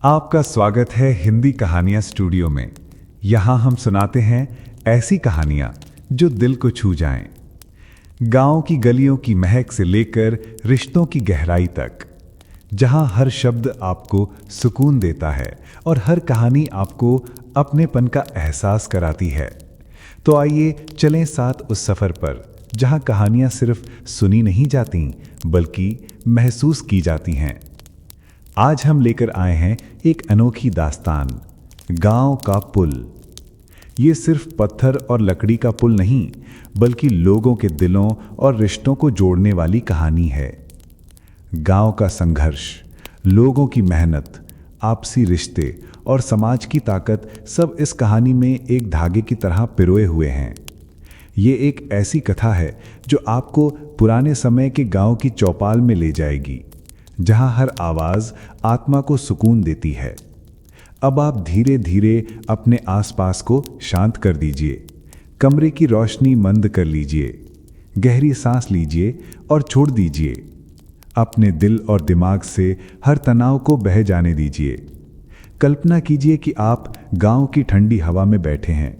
आपका स्वागत है हिंदी कहानियां स्टूडियो में। यहाँ हम सुनाते हैं ऐसी कहानियां जो दिल को छू जाएं। गांव की गलियों की महक से लेकर रिश्तों की गहराई तक, जहां हर शब्द आपको सुकून देता है और हर कहानी आपको अपनेपन का एहसास कराती है। तो आइए चलें साथ उस सफर पर जहां कहानियां सिर्फ सुनी नहीं जाती बल्कि महसूस की जाती हैं। आज हम लेकर आए हैं एक अनोखी दास्तान, गांव का पुल। ये सिर्फ पत्थर और लकड़ी का पुल नहीं, बल्कि लोगों के दिलों और रिश्तों को जोड़ने वाली कहानी है। गांव का संघर्ष, लोगों की मेहनत, आपसी रिश्ते और समाज की ताकत सब इस कहानी में एक धागे की तरह पिरोए हुए हैं। ये एक ऐसी कथा है जो आपको पुराने समय के गांव की चौपाल में ले जाएगी, जहां हर आवाज आत्मा को सुकून देती है। अब आप धीरे धीरे अपने आसपास को शांत कर दीजिए, कमरे की रोशनी मंद कर लीजिए, गहरी सांस लीजिए और छोड़ दीजिए। अपने दिल और दिमाग से हर तनाव को बह जाने दीजिए। कल्पना कीजिए कि आप गांव की ठंडी हवा में बैठे हैं।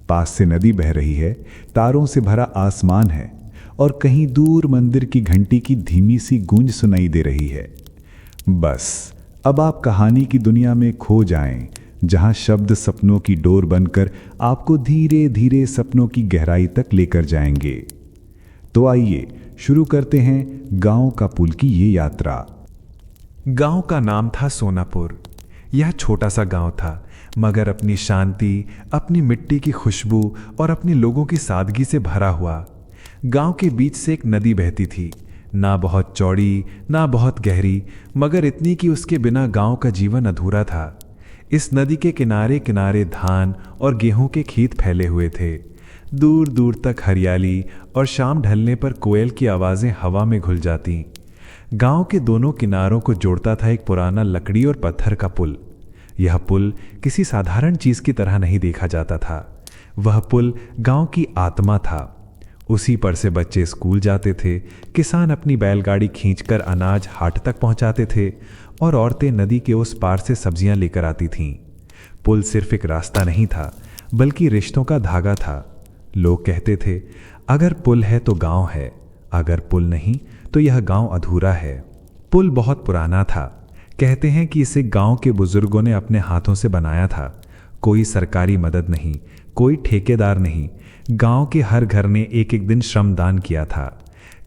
पास से नदी बह रही है, तारों से भरा आसमान है और कहीं दूर मंदिर की घंटी की धीमी सी गूंज सुनाई दे रही है। बस अब आप कहानी की दुनिया में खो जाएं, जहां शब्द सपनों की डोर बनकर आपको धीरे धीरे सपनों की गहराई तक लेकर जाएंगे। तो आइए शुरू करते हैं गांव का पुल की ये यात्रा। गांव का नाम था सोनापुर। यह छोटा सा गांव था, मगर अपनी शांति, अपनी मिट्टी की खुशबू और अपने लोगों की सादगी से भरा हुआ। गांव के बीच से एक नदी बहती थी, ना बहुत चौड़ी ना बहुत गहरी, मगर इतनी कि उसके बिना गांव का जीवन अधूरा था। इस नदी के किनारे किनारे धान और गेहूं के खेत फैले हुए थे। दूर दूर तक हरियाली और शाम ढलने पर कोयल की आवाजें हवा में घुल जाती। गांव के दोनों किनारों को जोड़ता था एक पुराना लकड़ी और पत्थर का पुल। यह पुल किसी साधारण चीज की तरह नहीं देखा जाता था। वह पुल गांव की आत्मा था। उसी पर से बच्चे स्कूल जाते थे, किसान अपनी बैलगाड़ी खींचकर अनाज हाट तक पहुंचाते थे और औरतें नदी के उस पार से सब्जियां लेकर आती थीं। पुल सिर्फ एक रास्ता नहीं था, बल्कि रिश्तों का धागा था। लोग कहते थे, अगर पुल है तो गांव है, अगर पुल नहीं तो यह गांव अधूरा है। पुल बहुत पुराना था। कहते हैं कि इसे गांव के बुजुर्गों ने अपने हाथों से बनाया था। कोई सरकारी मदद नहीं, कोई ठेकेदार नहीं। गांव के हर घर ने एक एक दिन श्रमदान किया था।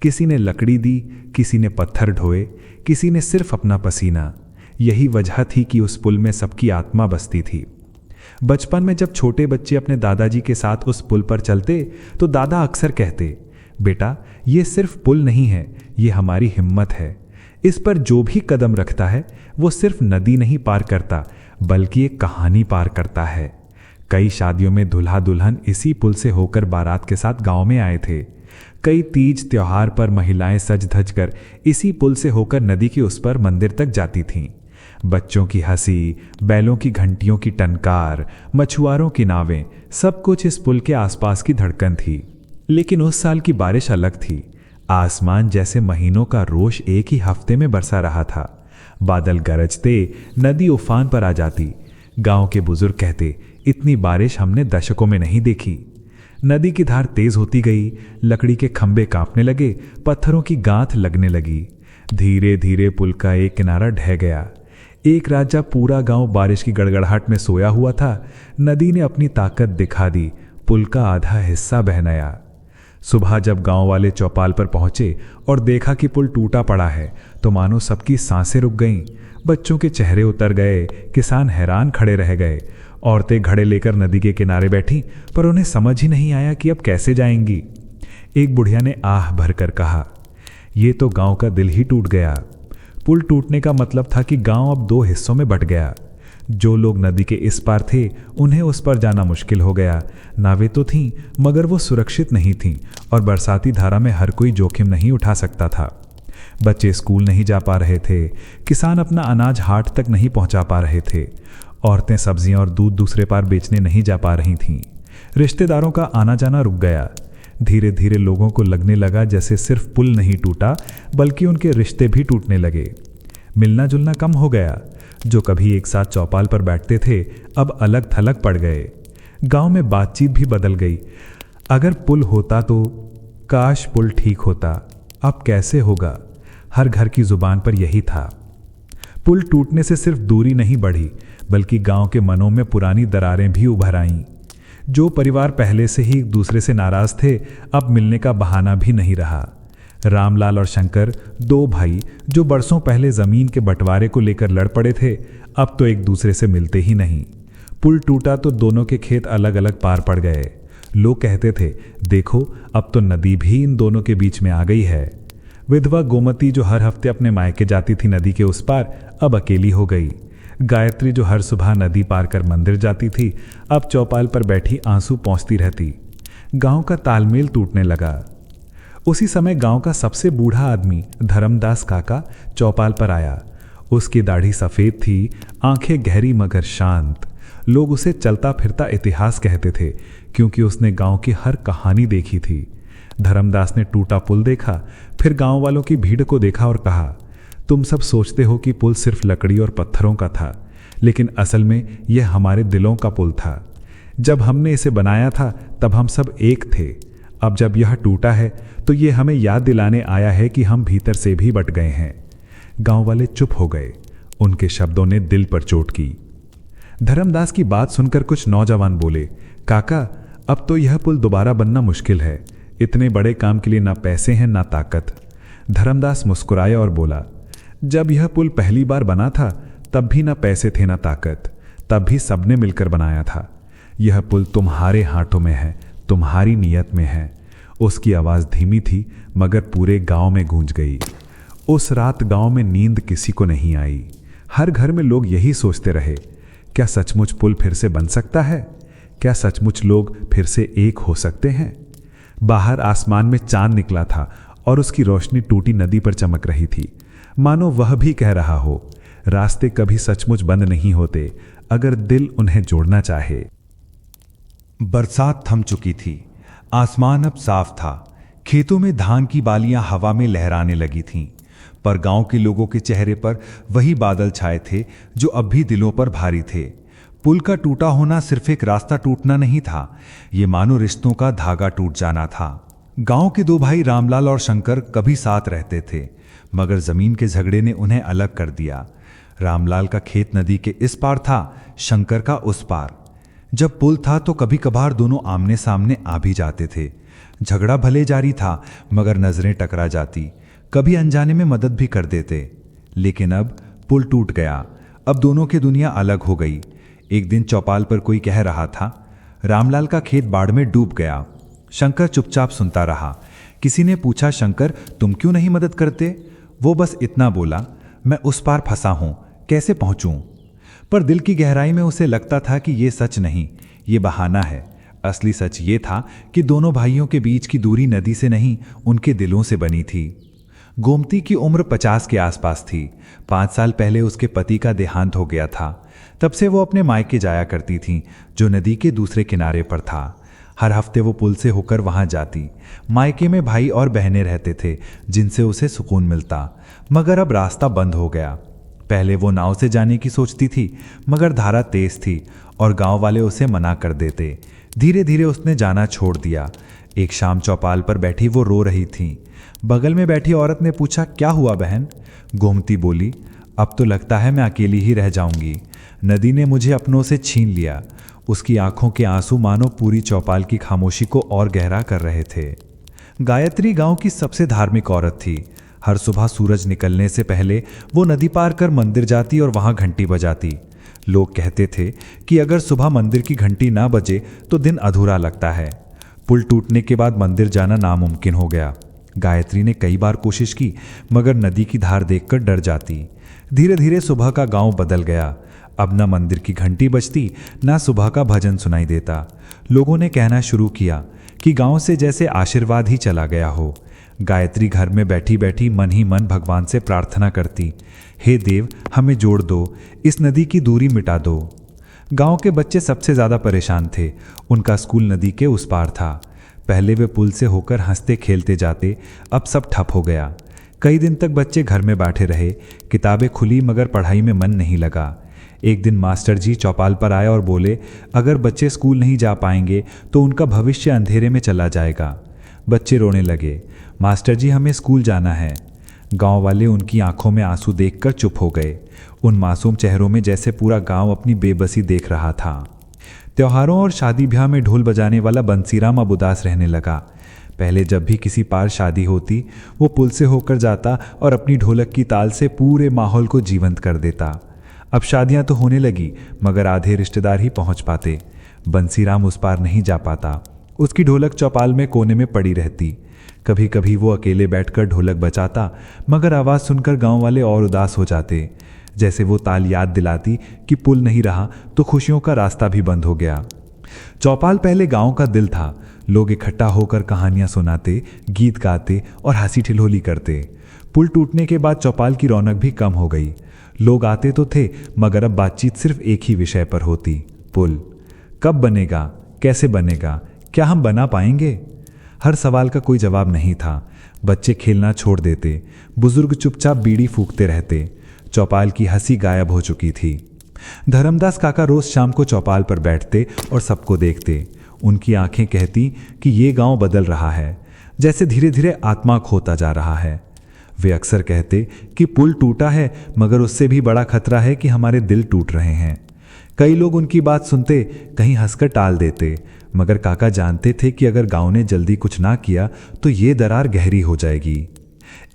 किसी ने लकड़ी दी, किसी ने पत्थर ढोए, किसी ने सिर्फ अपना पसीना। यही वजह थी कि उस पुल में सबकी आत्मा बसती थी। बचपन में जब छोटे बच्चे अपने दादाजी के साथ उस पुल पर चलते तो दादा अक्सर कहते, बेटा ये सिर्फ पुल नहीं है, ये हमारी हिम्मत है। इस पर जो भी कदम रखता है वो सिर्फ नदी नहीं पार करता, बल्कि एक कहानी पार करता है। कई शादियों में दूल्हा दुल्हन इसी पुल से होकर बारात के साथ गांव में आए थे। कई तीज त्योहार पर महिलाएं सज धज कर इसी पुल से होकर नदी के उस पर मंदिर तक जाती थीं। बच्चों की हंसी, बैलों की घंटियों की टनकार, मछुआरों की नावें, सब कुछ इस पुल के आसपास की धड़कन थी। लेकिन उस साल की बारिश अलग थी। आसमान जैसे महीनों का रोष एक ही हफ्ते में बरसा रहा था। बादल गरजते, नदी उफान पर आ जाती। गांव के बुजुर्ग कहते, इतनी बारिश हमने दशकों में नहीं देखी। नदी की धार तेज होती गई, लकड़ी के खंभे कांपने लगे, पत्थरों की गांठ लगने लगी। धीरे धीरे पुल का एक किनारा ढह गया। एक रात जब पूरा गांव बारिश की गड़गड़ाहट में सोया हुआ था, नदी ने अपनी ताकत दिखा दी। पुल का आधा हिस्सा बहने आया। सुबह जब गांव वाले चौपाल पर पहुंचे और देखा कि पुल टूटा पड़ा है, तो मानो सबकी सांसें रुक गईं। बच्चों के चेहरे उतर गए, किसान हैरान खड़े रह गए। औरतें घड़े लेकर नदी के किनारे बैठी, पर उन्हें समझ ही नहीं आया कि अब कैसे जाएंगी। एक बुढ़िया ने आह भरकर कहा, ये तो गांव का दिल ही टूट गया। पुल टूटने का मतलब था कि गांव अब दो हिस्सों में बंट गया। जो लोग नदी के इस पार थे, उन्हें उस पर जाना मुश्किल हो गया। नावें तो थीं, मगर वो सुरक्षित नहीं थीं और बरसाती धारा में हर कोई जोखिम नहीं उठा सकता था। बच्चे स्कूल नहीं जा पा रहे थे, किसान अपना अनाज हाट तक नहीं पहुंचा पा रहे थे, औरतें सब्जियां और दूध दूसरे पार बेचने नहीं जा पा रही थीं। रिश्तेदारों का आना जाना रुक गया। धीरे धीरे लोगों को लगने लगा जैसे सिर्फ पुल नहीं टूटा, बल्कि उनके रिश्ते भी टूटने लगे। मिलना जुलना कम हो गया। जो कभी एक साथ चौपाल पर बैठते थे अब अलग थलग पड़ गए। गांव में बातचीत भी बदल गई। अगर पुल होता तो काश पुल ठीक होता, अब कैसे होगा, हर घर की जुबान पर यही था। पुल टूटने से सिर्फ दूरी नहीं बढ़ी बल्कि गांव के मनों में पुरानी दरारें भी उभर आईं। जो परिवार पहले से ही एक दूसरे से नाराज थे अब मिलने का बहाना भी नहीं रहा। रामलाल और शंकर, दो भाई जो बरसों पहले जमीन के बंटवारे को लेकर लड़ पड़े थे, अब तो एक दूसरे से मिलते ही नहीं। पुल टूटा तो दोनों के खेत अलग अलग पार पड़ गए। लोग कहते थे, देखो अब तो नदी भी इन दोनों के बीच में आ गई है। विधवा गोमती जो हर हफ्ते अपने मायके जाती थी नदी के उस पार, अब अकेली हो गई। गायत्री जो हर सुबह नदी पार कर मंदिर जाती थी, अब चौपाल पर बैठी आंसू पोंछती रहती। गांव का तालमेल टूटने लगा। उसी समय गांव का सबसे बूढ़ा आदमी धर्मदास काका चौपाल पर आया। उसकी दाढ़ी सफेद थी, आंखें गहरी मगर शांत। लोग उसे चलता फिरता इतिहास कहते थे क्योंकि उसने गांव की हर कहानी देखी थी। धर्मदास ने टूटा पुल देखा, फिर गांव वालों की भीड़ को देखा और कहा, तुम सब सोचते हो कि पुल सिर्फ लकड़ी और पत्थरों का था, लेकिन असल में यह हमारे दिलों का पुल था। जब हमने इसे बनाया था तब हम सब एक थे। अब जब यह टूटा है तो ये हमें याद दिलाने आया है कि हम भीतर से भी बट गए हैं। गांव वाले चुप हो गए। उनके शब्दों ने दिल पर चोट की। धर्मदास की बात सुनकर कुछ नौजवान बोले, काका अब तो यह पुल दोबारा बनना मुश्किल है। इतने बड़े काम के लिए ना पैसे हैं ना ताकत। धर्मदास मुस्कुराया और बोला, जब यह पुल पहली बार बना था तब भी ना पैसे थे ना ताकत, तब भी सबने मिलकर बनाया था। यह पुल तुम्हारे हाथों में है, तुम्हारी नीयत में है। उसकी आवाज धीमी थी मगर पूरे गांव में गूंज गई। उस रात गांव में नींद किसी को नहीं आई। हर घर में लोग यही सोचते रहे, क्या सचमुच पुल फिर से बन सकता है? क्या सचमुच लोग फिर से एक हो सकते हैं? बाहर आसमान में चांद निकला था और उसकी रोशनी टूटी नदी पर चमक रही थी, मानो वह भी कह रहा हो, रास्ते कभी सचमुच बंद नहीं होते अगर दिल उन्हें जोड़ना चाहे। बरसात थम चुकी थी। आसमान अब साफ था। खेतों में धान की बालियां हवा में लहराने लगी थीं, पर गांव के लोगों के चेहरे पर वही बादल छाए थे जो अब भी दिलों पर भारी थे। पुल का टूटा होना सिर्फ एक रास्ता टूटना नहीं था, ये मानो रिश्तों का धागा टूट जाना था। गांव के दो भाई रामलाल और शंकर कभी साथ रहते थे, मगर जमीन के झगड़े ने उन्हें अलग कर दिया। रामलाल का खेत नदी के इस पार था, शंकर का उस पार। जब पुल था तो कभी कभार दोनों आमने सामने आ भी जाते थे। झगड़ा भले जारी था मगर नजरें टकरा जाती, कभी अनजाने में मदद भी कर देते। लेकिन अब पुल टूट गया, अब दोनों की दुनिया अलग हो गई। एक दिन चौपाल पर कोई कह रहा था, रामलाल का खेत बाढ़ में डूब गया। शंकर चुपचाप सुनता रहा। किसी ने पूछा, शंकर तुम क्यों नहीं मदद करते? वो बस इतना बोला, मैं उस पार फंसा हूं, कैसे पहुंचूं? पर दिल की गहराई में उसे लगता था कि ये सच नहीं, ये बहाना है। असली सच ये था कि दोनों भाइयों के बीच की दूरी नदी से नहीं, उनके दिलों से बनी थी। गोमती की उम्र 50 के आसपास थी। 5 साल पहले उसके पति का देहांत हो गया था। तब से वो अपने मायके जाया करती थीं, जो नदी के दूसरे किनारे पर था। हर हफ्ते वो पुल से होकर वहां जाती। मायके में भाई और बहनें रहते थे जिनसे उसे सुकून मिलता, मगर अब रास्ता बंद हो गया। पहले वो नाव से जाने की सोचती थी, मगर धारा तेज थी और गांव वाले उसे मना कर देते। धीरे धीरे उसने जाना छोड़ दिया। एक शाम चौपाल पर बैठी वो रो रही थी। बगल में बैठी औरत ने पूछा, क्या हुआ बहन? गोमती बोली, अब तो लगता है मैं अकेली ही रह जाऊंगी। नदी ने मुझे अपनों से छीन लिया। उसकी आंखों के आंसू मानो पूरी चौपाल की खामोशी को और गहरा कर रहे थे। गायत्री गांव की सबसे धार्मिक औरत थी। हर सुबह सूरज निकलने से पहले वो नदी पार कर मंदिर जाती और वहां घंटी बजाती। लोग कहते थे कि अगर सुबह मंदिर की घंटी ना बजे तो दिन अधूरा लगता है। पुल टूटने के बाद मंदिर जाना नामुमकिन हो गया। गायत्री ने कई बार कोशिश की, मगर नदी की धार देखकर डर जाती। धीरे धीरे सुबह का गांव बदल गया। अब न मंदिर की घंटी बजती, ना सुबह का भजन सुनाई देता। लोगों ने कहना शुरू किया कि गांव से जैसे आशीर्वाद ही चला गया हो। गायत्री घर में बैठी बैठी मन ही मन भगवान से प्रार्थना करती, हे देव, हमें जोड़ दो, इस नदी की दूरी मिटा दो। गांव के बच्चे सबसे ज्यादा परेशान थे। उनका स्कूल नदी के उस पार था। पहले वे पुल से होकर हंसते खेलते जाते, अब सब ठप हो गया। कई दिन तक बच्चे घर में बैठे रहे। किताबें खुली मगर पढ़ाई में मन नहीं लगा। एक दिन मास्टर जी चौपाल पर आए और बोले, अगर बच्चे स्कूल नहीं जा पाएंगे तो उनका भविष्य अंधेरे में चला जाएगा। बच्चे रोने लगे, मास्टर जी हमें स्कूल जाना है। गांव वाले उनकी आंखों में आंसू देखकर चुप हो गए। उन मासूम चेहरों में जैसे पूरा गांव अपनी बेबसी देख रहा था। त्योहारों और शादी ब्याह में ढोल बजाने वाला बंसीराम अब उदास रहने लगा। पहले जब भी किसी पार शादी होती, वो पुल से होकर जाता और अपनी ढोलक की ताल से पूरे माहौल को जीवंत कर देता। अब शादियां तो होने लगी, मगर आधे रिश्तेदार ही पहुंच पाते। बंसीराम उस पार नहीं जा पाता। उसकी ढोलक चौपाल में कोने में पड़ी रहती। कभी कभी वो अकेले बैठकर ढोलक बजाता, मगर आवाज़ सुनकर गांव वाले और उदास हो जाते। जैसे वो ताल याद दिलाती कि पुल नहीं रहा तो खुशियों का रास्ता भी बंद हो गया। चौपाल पहले गांव का दिल था। लोग इकट्ठा होकर कहानियां सुनाते, गीत गाते और हंसी ठिठोली करते। पुल टूटने के बाद चौपाल की रौनक भी कम हो गई। लोग आते तो थे, मगर अब बातचीत सिर्फ एक ही विषय पर होती, पुल कब बनेगा, कैसे बनेगा, क्या हम बना पाएंगे। हर सवाल का कोई जवाब नहीं था। बच्चे खेलना छोड़ देते, बुजुर्ग चुपचाप बीड़ी फूकते रहते। चौपाल की हंसी गायब हो चुकी थी। धर्मदास काका रोज शाम को चौपाल पर बैठते और सबको देखते। उनकी आंखें कहती कि ये गांव बदल रहा है, जैसे धीरे धीरे आत्मा खोता जा रहा है। वे अक्सर कहते कि पुल टूटा है, मगर उससे भी बड़ा खतरा है कि हमारे दिल टूट रहे हैं। कई लोग उनकी बात सुनते, कहीं हंसकर टाल देते, मगर काका जानते थे कि अगर गांव ने जल्दी कुछ ना किया तो ये दरार गहरी हो जाएगी।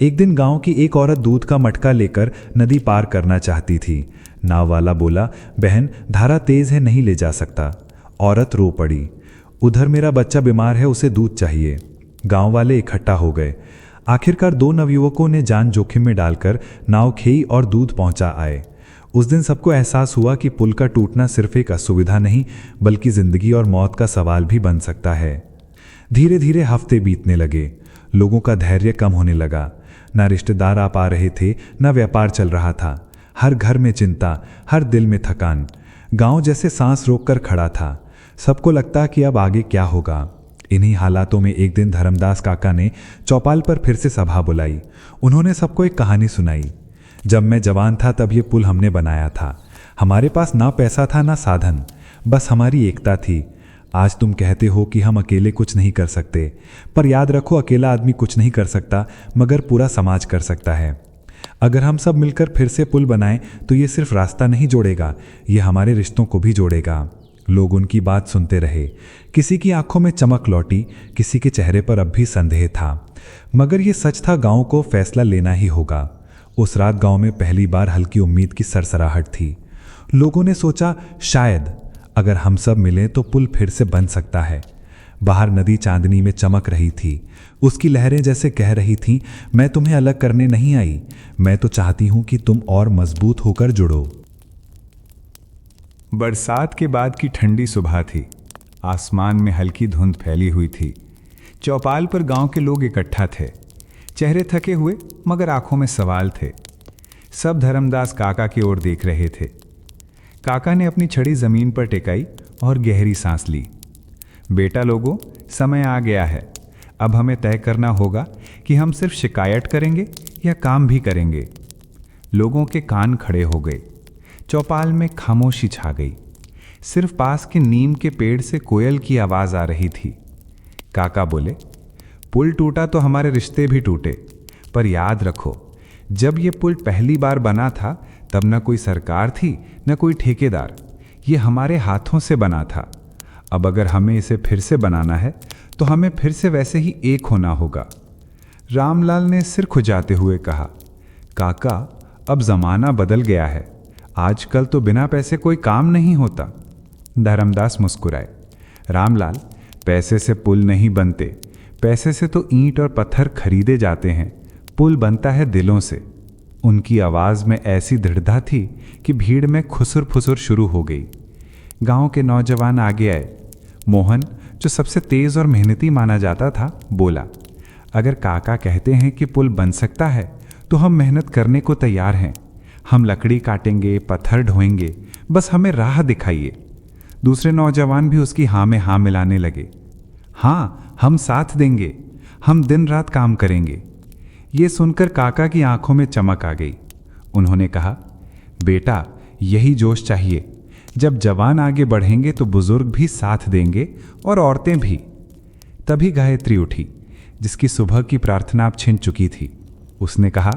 एक दिन गांव की एक औरत दूध का मटका लेकर नदी पार करना चाहती थी। नाव वाला बोला, बहन धारा तेज है, नहीं ले जा सकता। औरत रो पड़ी, उधर मेरा बच्चा बीमार है, उसे दूध चाहिए। गांव वाले इकट्ठा हो गए। आखिरकार दो नवयुवकों ने जान जोखिम में डालकर नाव खेई और दूध पहुंचा आए। उस दिन सबको एहसास हुआ कि पुल का टूटना सिर्फ एक असुविधा नहीं, बल्कि जिंदगी और मौत का सवाल भी बन सकता है। धीरे धीरे हफ्ते बीतने लगे। लोगों का धैर्य कम होने लगा। न रिश्तेदार आ पा रहे थे, न व्यापार चल रहा था। हर घर में चिंता, हर दिल में थकान। गांव जैसे सांस रोककर खड़ा था। सबको लगता कि अब आगे क्या होगा। इन्हीं हालातों में एक दिन धर्मदास काका ने चौपाल पर फिर से सभा बुलाई। उन्होंने सबको एक कहानी सुनाई। जब मैं जवान था तब ये पुल हमने बनाया था। हमारे पास ना पैसा था ना साधन, बस हमारी एकता थी। आज तुम कहते हो कि हम अकेले कुछ नहीं कर सकते, पर याद रखो अकेला आदमी कुछ नहीं कर सकता, मगर पूरा समाज कर सकता है। अगर हम सब मिलकर फिर से पुल बनाएं तो ये सिर्फ रास्ता नहीं जोड़ेगा, ये हमारे रिश्तों को भी जोड़ेगा। लोग उनकी बात सुनते रहे। किसी की आंखों में चमक लौटी, किसी के चेहरे पर अब भी संदेह था, मगर ये सच था, गांव को फैसला लेना ही होगा। उस रात गांव में पहली बार हल्की उम्मीद की सरसराहट थी। लोगों ने सोचा, शायद अगर हम सब मिलें तो पुल फिर से बन सकता है। बाहर नदी चांदनी में चमक रही थी। उसकी लहरें जैसे कह रही थीं, मैं तुम्हें अलग करने नहीं आई, मैं तो चाहती हूं कि तुम और मजबूत होकर जुड़ो। बरसात के बाद की ठंडी सुबह थी। आसमान में हल्की धुंध फैली हुई थी। चौपाल पर गांव के लोग इकट्ठा थे। चेहरे थके हुए, मगर आंखों में सवाल थे। सब धर्मदास काका की ओर देख रहे थे। काका ने अपनी छड़ी जमीन पर टिकाई और गहरी सांस ली। बेटा लोगों, समय आ गया है। अब हमें तय करना होगा कि हम सिर्फ शिकायत करेंगे या काम भी करेंगे। लोगों के कान खड़े हो गए। चौपाल में खामोशी छा गई। सिर्फ पास के नीम के पेड़ से कोयल की आवाज आ रही थी। काका बोले, पुल टूटा तो हमारे रिश्ते भी टूटे, पर याद रखो, जब ये पुल पहली बार बना था तब न कोई सरकार थी न कोई ठेकेदार। ये हमारे हाथों से बना था। अब अगर हमें इसे फिर से बनाना है तो हमें फिर से वैसे ही एक होना होगा। रामलाल ने सिर खुजाते हुए कहा, काका, अब जमाना बदल गया है। आजकल तो बिना पैसे कोई काम नहीं होता। धर्मदास मुस्कुराए, रामलाल, पैसे से पुल नहीं बनते, पैसे से तो ईंट और पत्थर खरीदे जाते हैं, पुल बनता है दिलों से। उनकी आवाज़ में ऐसी दृढ़ता थी कि भीड़ में खुसुर फुसुर शुरू हो गई। गांव के नौजवान आगे आए। मोहन, जो सबसे तेज और मेहनती माना जाता था, बोला, अगर काका कहते हैं कि पुल बन सकता है तो हम मेहनत करने को तैयार हैं। हम लकड़ी काटेंगे, पत्थर ढोएंगे, बस हमें राह दिखाइए। दूसरे नौजवान भी उसकी हाँ में हाँ मिलाने लगे। हाँ, हम साथ देंगे, हम दिन रात काम करेंगे। ये सुनकर काका की आंखों में चमक आ गई। उन्होंने कहा, बेटा, यही जोश चाहिए। जब जवान आगे बढ़ेंगे तो बुजुर्ग भी साथ देंगे और औरतें भी। तभी गायत्री उठी, जिसकी सुबह की प्रार्थना अब छिन चुकी थी। उसने कहा,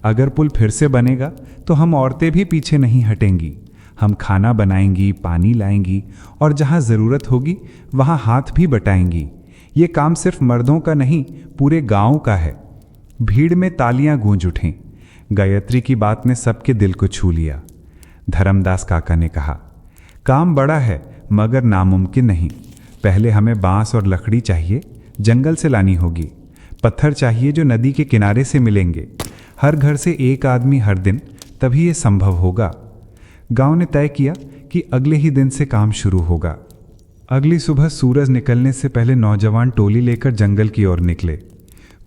अगर पुल फिर से बनेगा तो हम औरतें भी पीछे नहीं हटेंगी। हम खाना बनाएंगी, पानी लाएंगी और जहां जरूरत होगी वहां हाथ भी बटाएंगी। ये काम सिर्फ मर्दों का नहीं, पूरे गांव का है। भीड़ में तालियां गूंज उठीं। गायत्री की बात ने सबके दिल को छू लिया। धर्मदास काका ने कहा, काम बड़ा है मगर नामुमकिन नहीं। पहले हमें बांस और लकड़ी चाहिए, जंगल से लानी होगी। पत्थर चाहिए जो नदी के किनारे से मिलेंगे। हर घर से एक आदमी हर दिन, तभी ये संभव होगा। गांव ने तय किया कि अगले ही दिन से काम शुरू होगा। अगली सुबह सूरज निकलने से पहले नौजवान टोली लेकर जंगल की ओर निकले।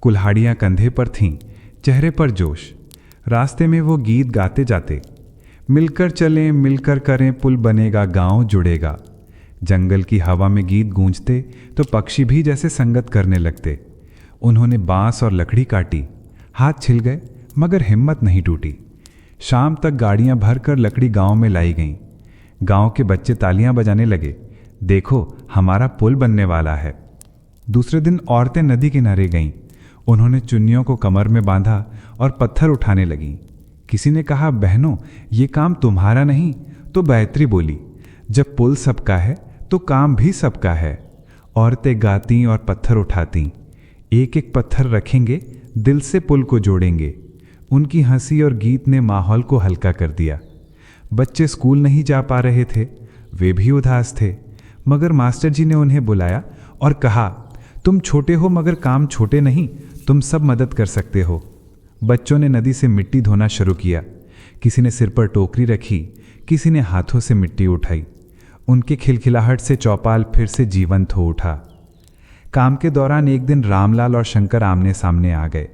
कुल्हाड़ियां कंधे पर थीं, चेहरे पर जोश। रास्ते में वो गीत गाते जाते, मिलकर चलें, मिलकर करें, पुल बनेगा, गांव जुड़ेगा। जंगल की हवा में गीत गूंजते तो पक्षी भी जैसे संगत करने लगते। उन्होंने बांस और लकड़ी काटी, हाथ छिल गए मगर हिम्मत नहीं टूटी। शाम तक गाड़ियां भरकर लकड़ी गांव में लाई गईं। गांव के बच्चे तालियां बजाने लगे, देखो हमारा पुल बनने वाला है। दूसरे दिन औरतें नदी किनारे गईं। उन्होंने चुन्नियों को कमर में बांधा और पत्थर उठाने लगीं। किसी ने कहा, बहनों ये काम तुम्हारा नहीं। तो गायत्री बोली, जब पुल सबका है तो काम भी सबका है। औरतें गाती और पत्थर उठाती। एक एक पत्थर रखेंगे, दिल से पुल को जोड़ेंगे। उनकी हंसी और गीत ने माहौल को हल्का कर दिया। बच्चे स्कूल नहीं जा पा रहे थे, वे भी उदास थे, मगर मास्टर जी ने उन्हें बुलाया और कहा, तुम छोटे हो मगर काम छोटे नहीं, तुम सब मदद कर सकते हो। बच्चों ने नदी से मिट्टी धोना शुरू किया। किसी ने सिर पर टोकरी रखी, किसी ने हाथों से मिट्टी उठाई। उनके खिलखिलाहट से चौपाल फिर से जीवंत हो उठा। काम के दौरान एक दिन रामलाल और शंकर आमने सामने आ गए।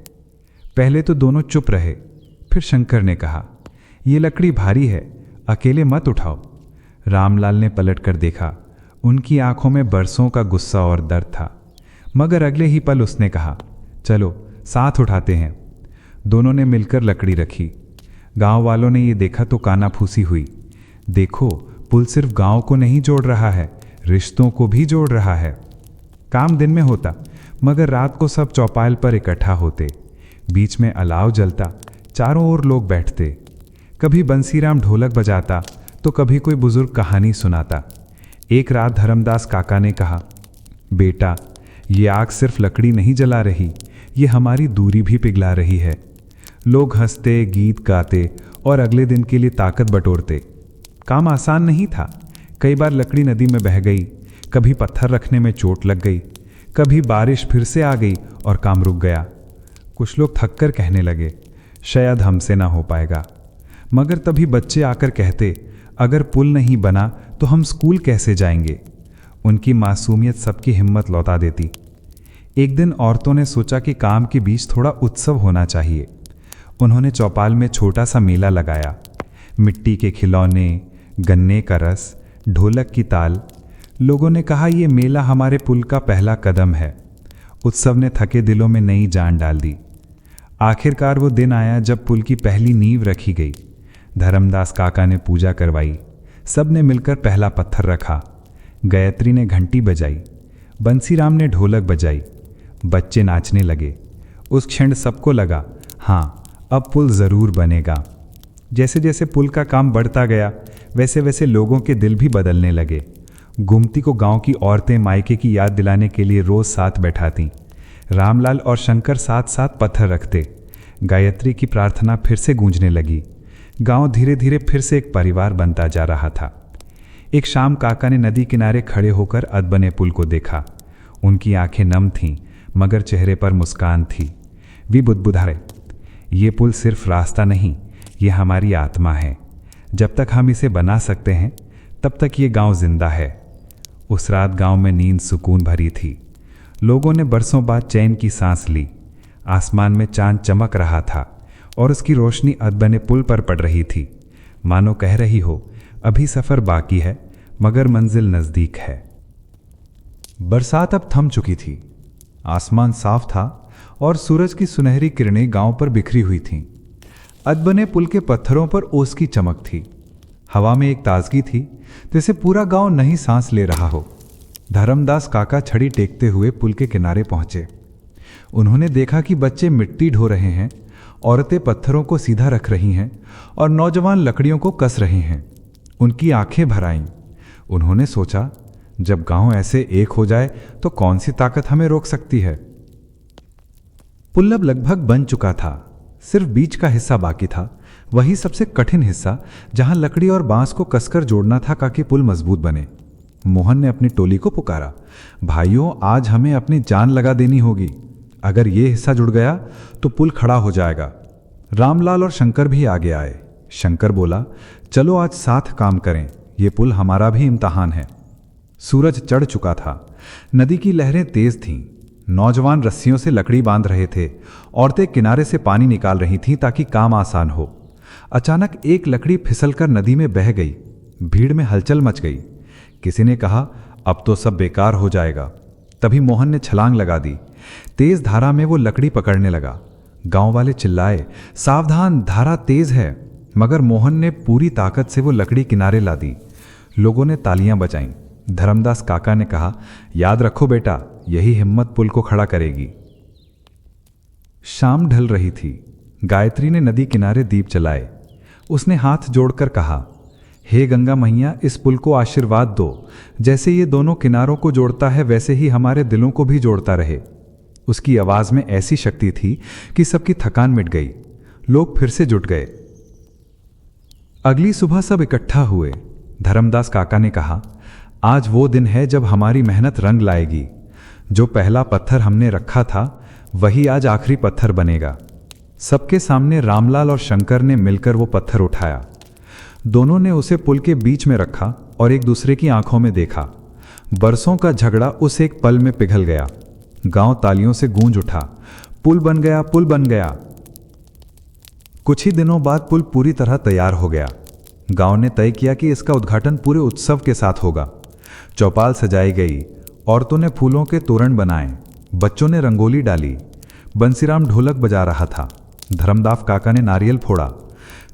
पहले तो दोनों चुप रहे, फिर शंकर ने कहा, ये लकड़ी भारी है, अकेले मत उठाओ। रामलाल ने पलट कर देखा। उनकी आंखों में बरसों का गुस्सा और दर्द था, मगर अगले ही पल उसने कहा, चलो साथ उठाते हैं। दोनों ने मिलकर लकड़ी रखी। गांव वालों ने ये देखा तो कानाफूसी हुई। देखो, पुल सिर्फ गांव को नहीं जोड़ रहा है, रिश्तों को भी जोड़ रहा है। काम दिन में होता, मगर रात को सब चौपाल पर इकट्ठा होते। बीच में अलाव जलता, चारों ओर लोग बैठते। कभी बंसीराम ढोलक बजाता तो कभी कोई बुजुर्ग कहानी सुनाता। एक रात धर्मदास काका ने कहा, बेटा ये आग सिर्फ लकड़ी नहीं जला रही, ये हमारी दूरी भी पिघला रही है। लोग हंसते, गीत गाते और अगले दिन के लिए ताकत बटोरते। काम आसान नहीं था। कई बार लकड़ी नदी में बह गई, कभी पत्थर रखने में चोट लग गई, कभी बारिश फिर से आ गई और काम रुक गया। कुछ लोग थक कर कहने लगे, शायद हमसे ना हो पाएगा। मगर तभी बच्चे आकर कहते, अगर पुल नहीं बना तो हम स्कूल कैसे जाएंगे। उनकी मासूमियत सबकी हिम्मत लौटा देती। एक दिन औरतों ने सोचा कि काम के बीच थोड़ा उत्सव होना चाहिए। उन्होंने चौपाल में छोटा सा मेला लगाया। मिट्टी के खिलौने, गन्ने का रस, ढोलक की ताल। लोगों ने कहा, यह मेला हमारे पुल का पहला कदम है। उत्सव ने थके दिलों में नई जान डाल दी। आखिरकार वो दिन आया जब पुल की पहली नींव रखी गई। धर्मदास काका ने पूजा करवाई। सब ने मिलकर पहला पत्थर रखा। गायत्री ने घंटी बजाई, बंसीराम ने ढोलक बजाई। बच्चे नाचने लगे। उस क्षण सबको लगा, हाँ अब पुल जरूर बनेगा। जैसे जैसे पुल का काम बढ़ता गया, वैसे वैसे लोगों के दिल भी बदलने लगे। गुमती को गांव की औरतें मायके की याद दिलाने के लिए रोज साथ बैठातीं। रामलाल और शंकर साथ साथ पत्थर रखते। गायत्री की प्रार्थना फिर से गूंजने लगी। गांव धीरे धीरे फिर से एक परिवार बनता जा रहा था। एक शाम काका ने नदी किनारे खड़े होकर अधबने पुल को देखा। उनकी आंखें नम थीं, मगर चेहरे पर मुस्कान थी। वे बुदबुदाए, ये पुल सिर्फ रास्ता नहीं, ये हमारी आत्मा है। जब तक हम इसे बना सकते हैं, तब तक ये गांव जिंदा है। उस रात गांव में नींद सुकून भरी थी। लोगों ने बरसों बाद चैन की सांस ली। आसमान में चांद चमक रहा था और उसकी रोशनी अधबने पुल पर पड़ रही थी, मानो कह रही हो, अभी सफर बाकी है मगर मंजिल नजदीक है। बरसात अब थम चुकी थी। आसमान साफ था और सूरज की सुनहरी किरणें गांव पर बिखरी हुई थीं। अधबने पुल के पत्थरों पर ओस की चमक थी। हवा में एक ताजगी थी जैसे पूरा गांव नई सांस ले रहा हो। धर्मदास काका छड़ी टेकते हुए पुल के किनारे पहुंचे। उन्होंने देखा कि बच्चे मिट्टी ढो रहे हैं, औरतें पत्थरों को सीधा रख रही हैं और नौजवान लकड़ियों को कस रहे हैं। उनकी आंखें भर आईं। उन्होंने सोचा, जब गांव ऐसे एक हो जाए तो कौन सी ताकत हमें रोक सकती है। पुल अब लगभग बन चुका था, सिर्फ बीच का हिस्सा बाकी था, वही सबसे कठिन हिस्सा जहां लकड़ी और बांस को कसकर जोड़ना था ताकि पुल मजबूत बने। मोहन ने अपनी टोली को पुकारा, भाइयों, आज हमें अपनी जान लगा देनी होगी। अगर ये हिस्सा जुड़ गया तो पुल खड़ा हो जाएगा। रामलाल और शंकर भी आगे आए। शंकर बोला, चलो आज साथ काम करें, ये पुल हमारा भी इम्तहान है। सूरज चढ़ चुका था, नदी की लहरें तेज थीं। नौजवान रस्सियों से लकड़ी बांध रहे थे, औरतें किनारे से पानी निकाल रही थीं ताकि काम आसान हो। अचानक एक लकड़ी फिसलकर नदी में बह गई। भीड़ में हलचल मच गई। किसी ने कहा, अब तो सब बेकार हो जाएगा। तभी मोहन ने छलांग लगा दी। तेज धारा में वो लकड़ी पकड़ने लगा। गांव वाले चिल्लाए, सावधान, धारा तेज है। मगर मोहन ने पूरी ताकत से वो लकड़ी किनारे ला दी। लोगों ने तालियां बजाईं। धर्मदास काका ने कहा, याद रखो बेटा, यही हिम्मत पुल को खड़ा करेगी। शाम ढल रही थी। गायत्री ने नदी किनारे दीप जलाए। उसने हाथ जोड़कर कहा, हे गंगा मैया, इस पुल को आशीर्वाद दो। जैसे ये दोनों किनारों को जोड़ता है वैसे ही हमारे दिलों को भी जोड़ता रहे। उसकी आवाज में ऐसी शक्ति थी कि सबकी थकान मिट गई। लोग फिर से जुट गए। अगली सुबह सब इकट्ठा हुए। धर्मदास काका ने कहा, आज वो दिन है जब हमारी मेहनत रंग लाएगी। जो पहला पत्थर हमने रखा था वही आज आखिरी पत्थर बनेगा। सबके सामने रामलाल और शंकर ने मिलकर वो पत्थर उठाया। दोनों ने उसे पुल के बीच में रखा और एक दूसरे की आंखों में देखा। बरसों का झगड़ा उस एक पल में पिघल गया। गांव तालियों से गूंज उठा, पुल बन गया, पुल बन गया। कुछ ही दिनों बाद पुल पूरी तरह तैयार हो गया। गांव ने तय किया कि इसका उद्घाटन पूरे उत्सव के साथ होगा। चौपाल सजाई गई, औरतों ने फूलों के तोरण बनाए, बच्चों ने रंगोली डाली। बंसीराम ढोलक बजा रहा था, धर्मदास काका ने नारियल फोड़ा,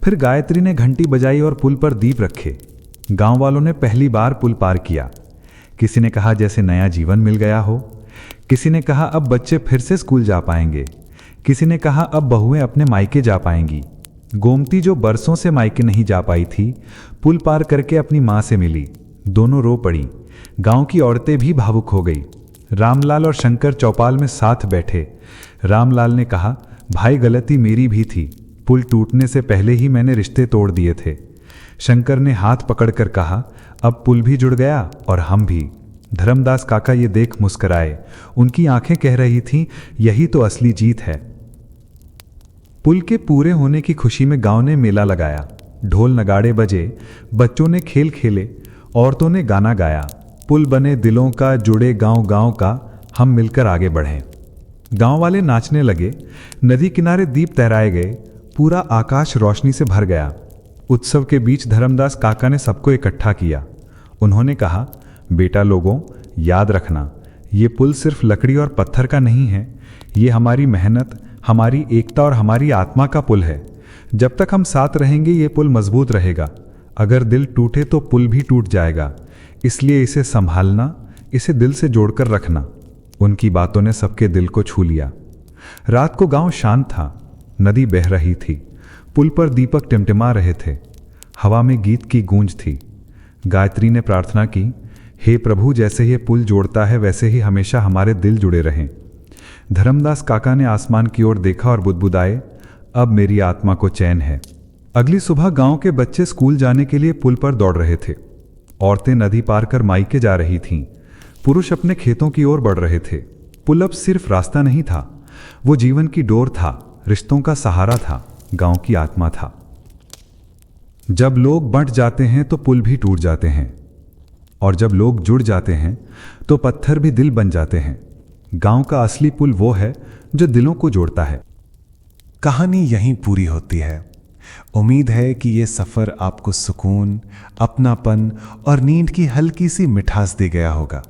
फिर गायत्री ने घंटी बजाई और पुल पर दीप रखे। गांव वालों ने पहली बार पुल पार किया। किसी ने कहा जैसे नया जीवन मिल गया हो, किसी ने कहा अब बच्चे फिर से स्कूल जा पाएंगे, किसी ने कहा अब बहुएं अपने मायके जा पाएंगी। गोमती जो बरसों से मायके नहीं जा पाई थी, पुल पार करके अपनी मां से मिली। दोनों रो पड़ी। गांव की औरतें भी भावुक हो गई। रामलाल और शंकर चौपाल में साथ बैठे। रामलाल ने कहा, भाई गलती मेरी भी थी, पुल टूटने से पहले ही मैंने रिश्ते तोड़ दिए थे। शंकर ने हाथ पकड़कर कहा, अब पुल भी जुड़ गया और हम भी। धर्मदास काका ये देख मुस्कराए। उनकी आंखें कह रही थीं, यही तो असली जीत है। पुल के पूरे होने की खुशी में गांव ने मेला लगाया। ढोल नगाड़े बजे, बच्चों ने खेल खेले, औरतों ने गाना गाया। पुल बने दिलों का, जुड़े गांव गांव का, हम मिलकर आगे बढ़ें। गांव वाले नाचने लगे। नदी किनारे दीप तहराए गए। पूरा आकाश रोशनी से भर गया। उत्सव के बीच धर्मदास काका ने सबको इकट्ठा किया। उन्होंने कहा, बेटा लोगों, याद रखना, ये पुल सिर्फ लकड़ी और पत्थर का नहीं है, ये हमारी मेहनत, हमारी एकता और हमारी आत्मा का पुल है। जब तक हम साथ रहेंगे ये पुल मजबूत रहेगा। अगर दिल टूटे तो पुल भी टूट जाएगा। इसलिए इसे संभालना, इसे दिल से जोड़कर रखना। उनकी बातों ने सबके दिल को छू लिया। रात को गांव शांत था। नदी बह रही थी। पुल पर दीपक टिमटिमा रहे थे। हवा में गीत की गूंज थी। गायत्री ने प्रार्थना की, हे प्रभु, जैसे ये पुल जोड़ता है वैसे ही हमेशा हमारे दिल जुड़े रहें। धर्मदास काका ने आसमान की ओर देखा और बुदबुदाए, अब मेरी आत्मा को चैन है। अगली सुबह गांव के बच्चे स्कूल जाने के लिए पुल पर दौड़ रहे थे। औरतें नदी पार कर मायके जा रही थीं। पुरुष अपने खेतों की ओर बढ़ रहे थे। पुल अब सिर्फ रास्ता नहीं था, वो जीवन की डोर था, रिश्तों का सहारा था, गांव की आत्मा था। जब लोग बंट जाते हैं तो पुल भी टूट जाते हैं, और जब लोग जुड़ जाते हैं तो पत्थर भी दिल बन जाते हैं। गांव का असली पुल वो है जो दिलों को जोड़ता है। कहानी यहीं पूरी होती है। उम्मीद है कि ये सफ़र आपको सुकून, अपनापन और नींद की हल्की सी मिठास दे गया होगा।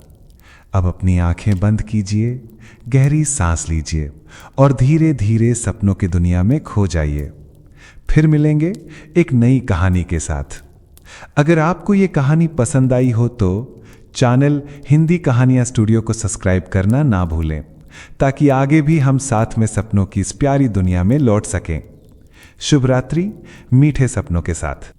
अब अपनी आंखें बंद कीजिए, गहरी सांस लीजिए और धीरे धीरे सपनों की दुनिया में खो जाइए। फिर मिलेंगे एक नई कहानी के साथ। अगर आपको ये कहानी पसंद आई हो तो चैनल हिंदी कहानियां स्टूडियो को सब्सक्राइब करना ना भूलें, ताकि आगे भी हम साथ में सपनों की इस प्यारी दुनिया में लौट सकें। शुभ रात्रि, मीठे सपनों के साथ।